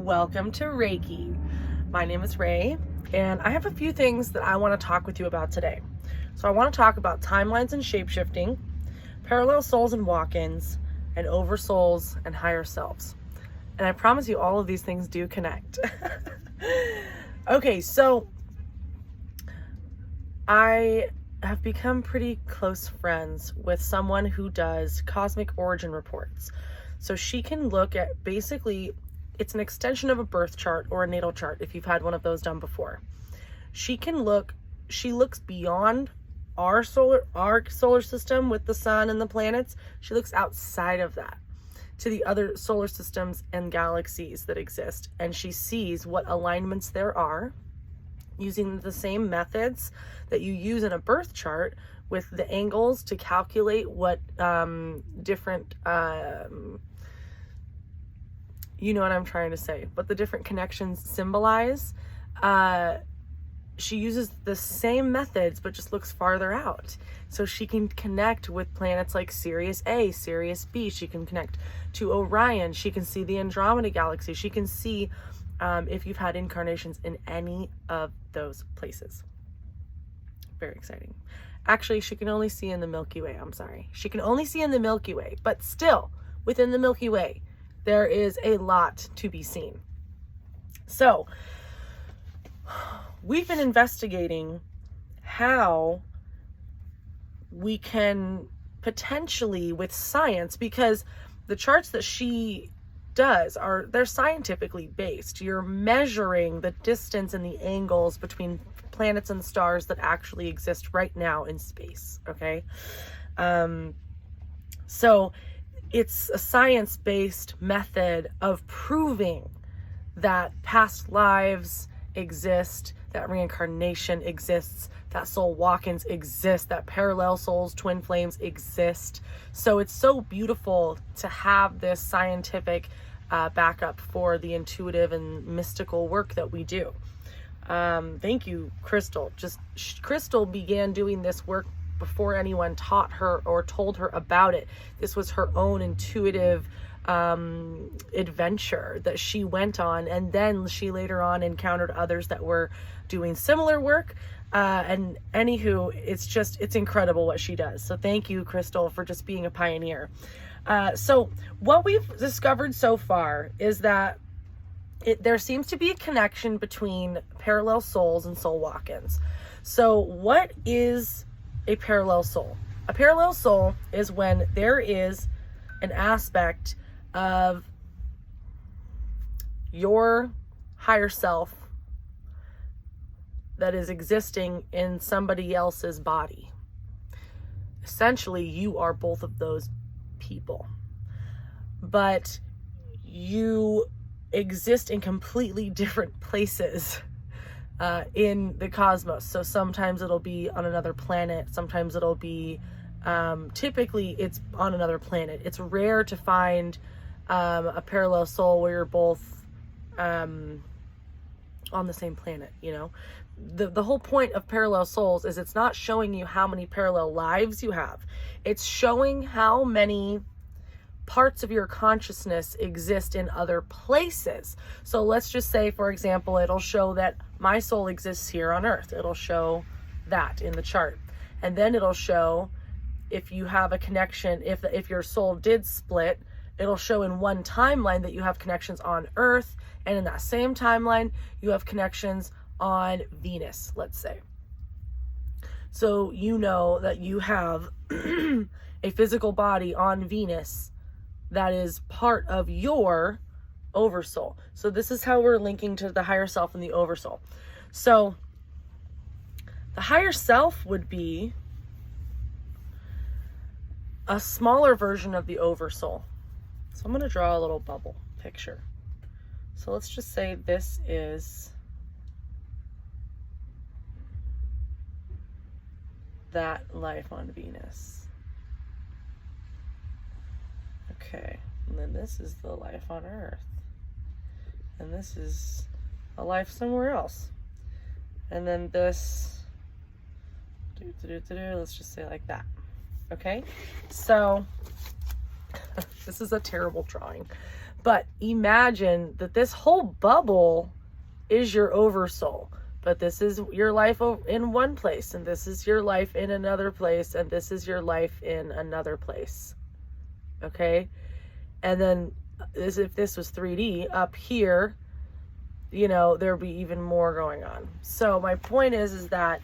Welcome to Reiki. My name is Rae, and I have a few things that I want to talk with you about today. So I want to talk about timelines and shapeshifting, parallel souls and walk-ins, and oversouls and higher selves. And I promise you all of these things do connect. Okay, so I have become pretty close friends with someone who does cosmic origin reports. So she can look at basically, it's an extension of a birth chart or a natal chart if you've had one of those done before. She looks beyond our solar system with the sun and the planets. She looks outside of that to the other solar systems and galaxies that exist, and she sees what alignments there are using the same methods that you use in a birth chart with the angles to calculate what different you know what I'm trying to say, what the different connections symbolize. She uses the same methods, but just looks farther out. So she can connect with planets like Sirius A, Sirius B. She can connect to Orion. She can see the Andromeda galaxy. She can see if you've had incarnations in any of those places. Very exciting. Actually, she can only see in the Milky Way. I'm sorry. She can only see in the Milky Way, but still within the Milky Way, there is a lot to be seen. So we've been investigating how we can potentially, with science, because the charts that she does they're scientifically based. You're measuring the distance and the angles between planets and stars that actually exist right now in space. Okay. So it's a science-based method of proving that past lives exist, that reincarnation exists, that soul walk-ins exist, that parallel souls, twin flames exist. So it's so beautiful to have this scientific backup for the intuitive and mystical work that we do. Thank you, Crystal. Crystal began doing this work before anyone taught her or told her about it. This was her own intuitive adventure that she went on, and then she later on encountered others that were doing similar work. And anywho, it's incredible what she does. So thank you, Crystal, for just being a pioneer. So what we've discovered so far is that there seems to be a connection between parallel souls and soul walk-ins. So what is a parallel soul? A parallel soul is when there is an aspect of your higher self that is existing in somebody else's body. Essentially, you are both of those people, but you exist in completely different places in the cosmos. So sometimes it'll be on another planet, sometimes it'll be typically it's on another planet. It's rare to find a parallel soul where you're both on the same planet. You know, the whole point of parallel souls is it's not showing you how many parallel lives you have, it's showing how many parts of your consciousness exist in other places. So let's just say, for example, it'll show that my soul exists here on Earth. It'll show that in the chart. And then it'll show if you have a connection, if your soul did split, it'll show in one timeline that you have connections on Earth, and in that same timeline, you have connections on Venus, let's say. So you know that you have a physical body on Venus that is part of your oversoul. So this is how we're linking to the higher self and the oversoul. So the higher self would be a smaller version of the oversoul. So I'm going to draw a little bubble picture. So let's just say this is that life on Venus. Okay, and then this is the life on Earth. And this is a life somewhere else. And then this, let's just say like that. Okay, so this is a terrible drawing, But imagine that this whole bubble is your oversoul. But this is your life in one place, and this is your life in another place, and this is your life in another place. Okay? And then if this was 3D, up here, you know, there'd be even more going on. So my point is that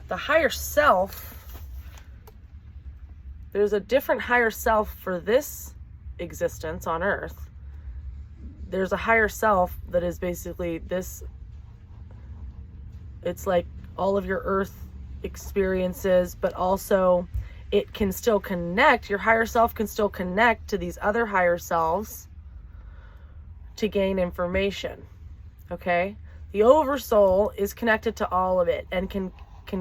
the higher self, there's a different higher self for this existence on Earth. There's a higher self that is basically this. It's like all of your Earth experiences, but also it can still connect. Your higher self can still connect to these other higher selves to gain information. Okay? The Oversoul is connected to all of it and can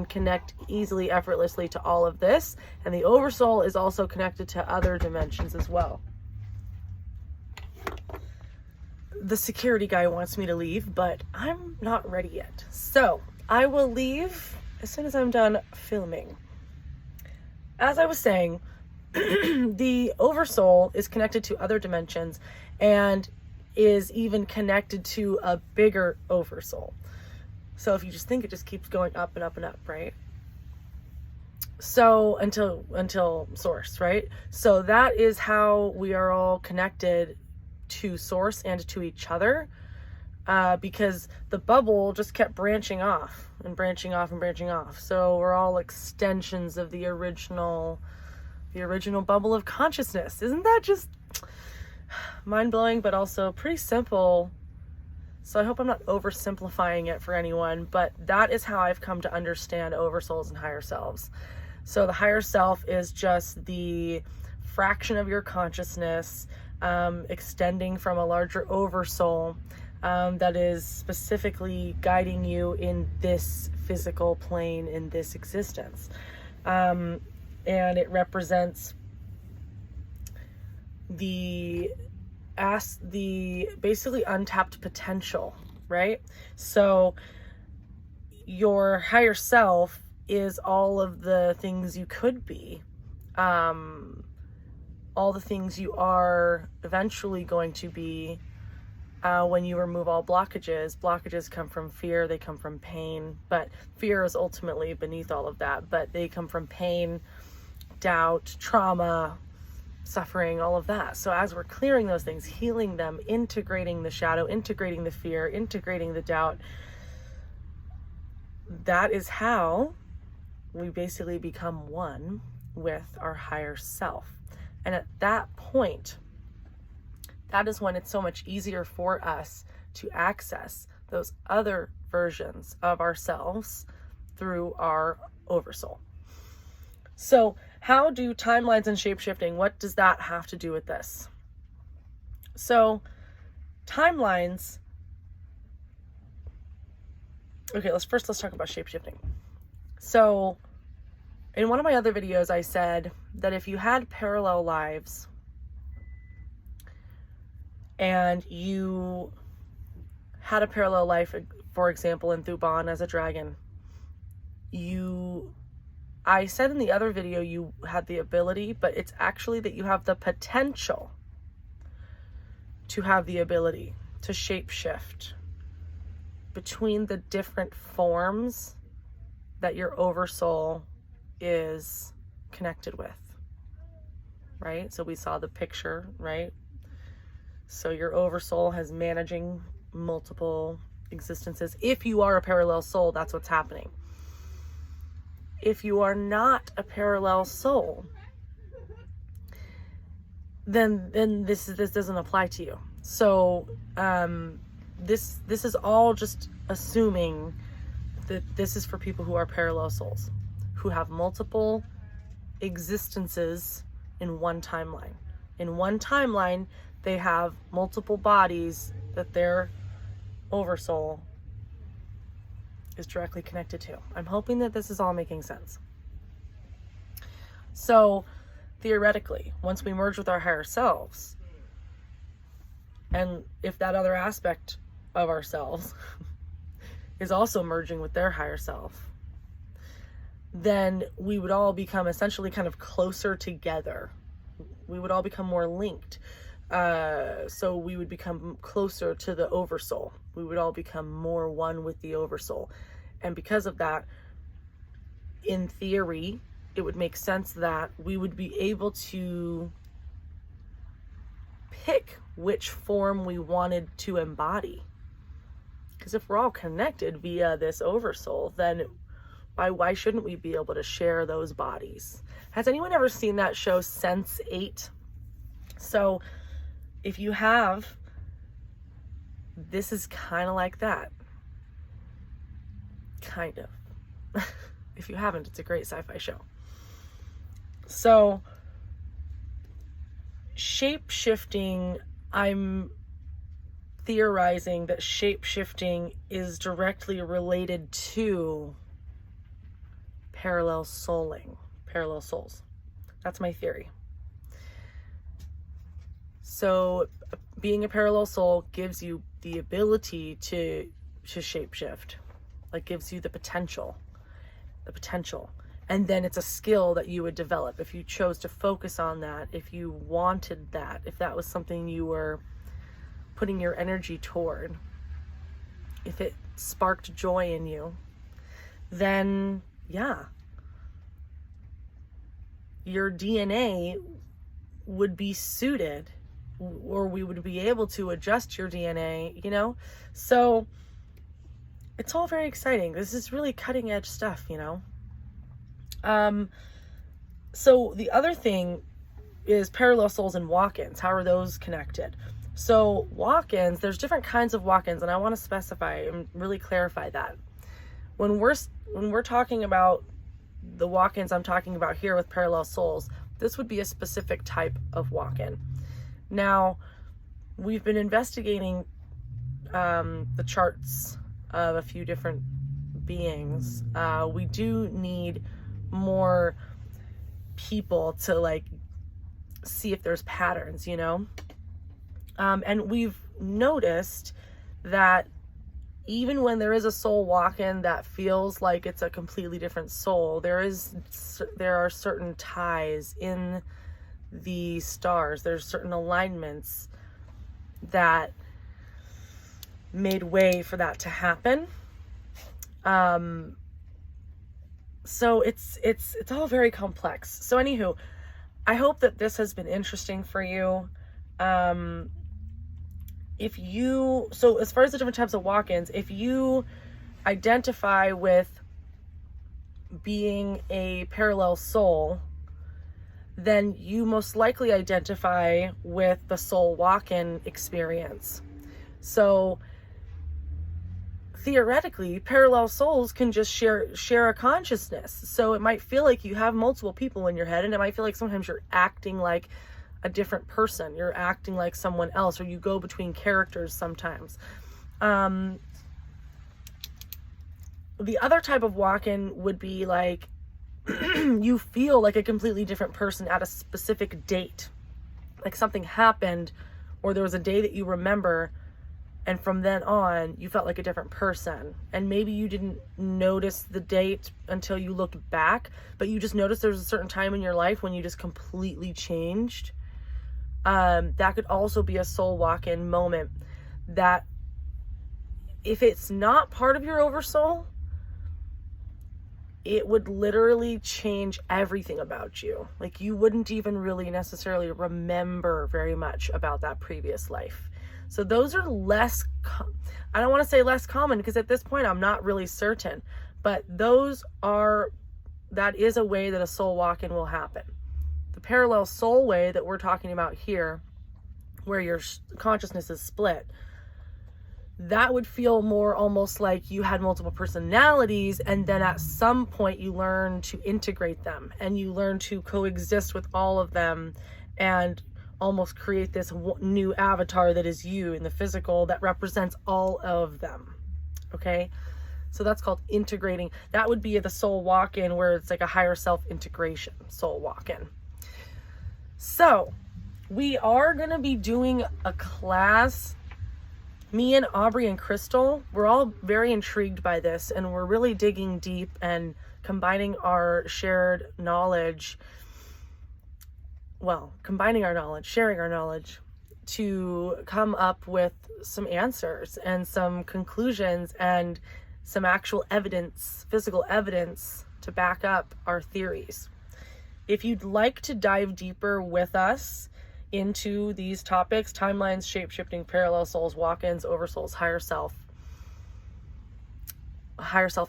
connect easily, effortlessly to all of this. And the Oversoul is also connected to other dimensions as well. The security guy wants me to leave, but I'm not ready yet. So I will leave as soon as I'm done filming. As I was saying, the Oversoul is connected to other dimensions and is even connected to a bigger Oversoul. So if you just think, it just keeps going up and up and up, right? So until source, right? So that is how we are all connected to source and to each other, because the bubble just kept branching off and branching off and branching off. So we're all extensions of the original bubble of consciousness. Isn't that just mind-blowing, but also pretty simple? So I hope I'm not oversimplifying it for anyone, but that is how I've come to understand oversouls and higher selves. So the higher self is just the fraction of your consciousness extending from a larger oversoul that is specifically guiding you in this physical plane, in this existence. And it represents the basically untapped potential, right? So your higher self is all of the things you could be, all the things you are eventually going to be when you remove all blockages. Blockages come from fear, they come from pain, but fear is ultimately beneath all of that. But they come from pain, doubt, trauma, suffering, all of that. So as we're clearing those things, healing them, integrating the shadow, integrating the fear, integrating the doubt, that is how we basically become one with our higher self. And at that point, that is when it's so much easier for us to access those other versions of ourselves through our oversoul. So how do timelines and shapeshifting, what does that have to do with this? So timelines, okay, let's talk about shapeshifting. So in one of my other videos, I said that if you had parallel lives and you had a parallel life, for example, in Thuban as a dragon, I said in the other video you had the ability, but it's actually that you have the potential to have the ability to shapeshift between the different forms that your oversoul is connected with, right? So we saw the picture, right? So your oversoul has managing multiple existences. If you are a parallel soul, that's what's happening. If you are not a parallel soul, then this doesn't apply to you. So this is all just assuming that this is for people who are parallel souls, who have multiple existences in one timeline. In one timeline, they have multiple bodies that their oversoul is directly connected to. I'm hoping that this is all making sense. So theoretically, once we merge with our higher selves, and if that other aspect of ourselves is also merging with their higher self, then we would all become essentially kind of closer together. We would all become more linked. So we would become closer to the Oversoul. We would all become more one with the Oversoul. And because of that, in theory, it would make sense that we would be able to pick which form we wanted to embody. Because if we're all connected via this Oversoul, then why shouldn't we be able to share those bodies? Has anyone ever seen that show Sense8? So if you have, this is kind of like that. Kind of. If you haven't, it's a great sci-fi show. So shape-shifting, I'm theorizing that shape-shifting is directly related to parallel souls. That's my theory. So being a parallel soul gives you the ability to shapeshift, like gives you the potential. And then it's a skill that you would develop if you chose to focus on that, if you wanted that, if that was something you were putting your energy toward, if it sparked joy in you, then yeah, your DNA would be suited, or we would be able to adjust your DNA, you know? So it's all very exciting. This is really cutting edge stuff, you know? So the other thing is parallel souls and walk-ins. How are those connected? So walk-ins, there's different kinds of walk-ins, and I want to specify and really clarify that. When we're talking about the walk-ins I'm talking about here with parallel souls, this would be a specific type of walk-in. Now, we've been investigating the charts of a few different beings. We do need more people to like see if there's patterns, you know? And we've noticed that even when there is a soul walk-in that feels like it's a completely different soul, there are certain ties in the stars. There's certain alignments that made way for that to happen. So it's all very complex. So anywho, I hope that this has been interesting for you. So as far as the different types of walk-ins, if you identify with being a parallel soul, then you most likely identify with the soul walk-in experience. So theoretically, parallel souls can just share a consciousness. So it might feel like you have multiple people in your head, and it might feel like sometimes you're acting like a different person. You're acting like someone else, or you go between characters sometimes. The other type of walk-in would be like you feel like a completely different person at a specific date. Like something happened, or there was a day that you remember, and from then on, you felt like a different person. And maybe you didn't notice the date until you looked back, but you just noticed there was a certain time in your life when you just completely changed. That could also be a soul walk-in moment that, if it's not part of your oversoul, it would literally change everything about you. Like you wouldn't even really necessarily remember very much about that previous life. So those are I don't want to say less common, because at this point I'm not really certain, but that is a way that a soul walk-in will happen. The parallel soul way that we're talking about here, where your consciousness is split, that would feel more almost like you had multiple personalities, and then at some point you learn to integrate them and you learn to coexist with all of them and almost create this new avatar that is you in the physical that represents all of them. Okay, so that's called integrating. That would be the soul walk-in, where it's like a higher self integration soul walk-in. So we are going to be doing a class. Me and Aubrey and Crystal, we're all very intrigued by this, and we're really digging deep and combining our shared knowledge. Well, combining our knowledge, sharing our knowledge to come up with some answers and some conclusions and some actual evidence, physical evidence, to back up our theories. If you'd like to dive deeper with us into these topics, timelines, shape-shifting, parallel souls, walk-ins, oversouls, higher self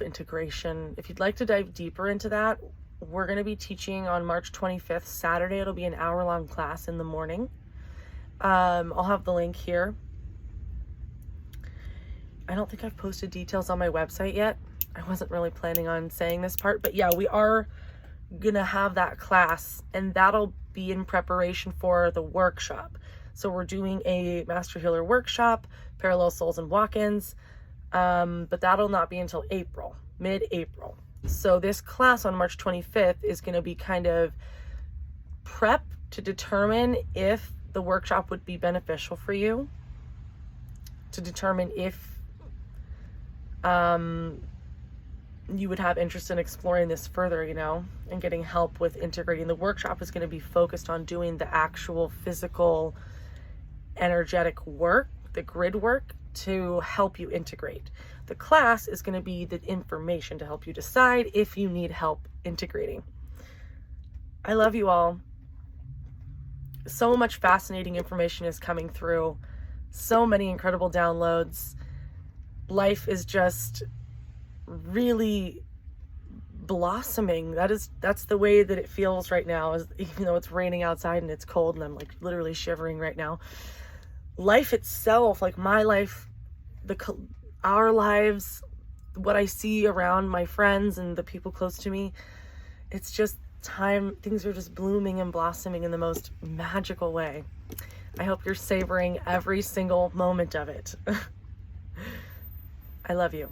integration, if you'd like to dive deeper into that, we're going to be teaching on March 25th, Saturday. It'll be an hour-long class in the morning. I'll have the link here. I don't think I've posted details on my website yet. I wasn't really planning on saying this part, but yeah, we are gonna have that class, and that'll be in preparation for the workshop. So we're doing a Master Healer workshop, Parallel Souls and Walk-ins, but that'll not be until April, mid-April. So this class on March 25th is gonna be kind of prep to determine if the workshop would be beneficial for you, to determine if you would have interest in exploring this further, you know, and getting help with integrating. The workshop is going to be focused on doing the actual physical, energetic work, the grid work, to help you integrate. The class is going to be the information to help you decide if you need help integrating. I love you all. So much fascinating information is coming through. So many incredible downloads. Life is just really blossoming. That's the way that it feels right now, is even though it's raining outside and it's cold and I'm like literally shivering right now. Life itself, like my life, our lives, what I see around my friends and the people close to me, it's just time. Things are just blooming and blossoming in the most magical way. I hope you're savoring every single moment of it. I love you.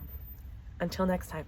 Until next time.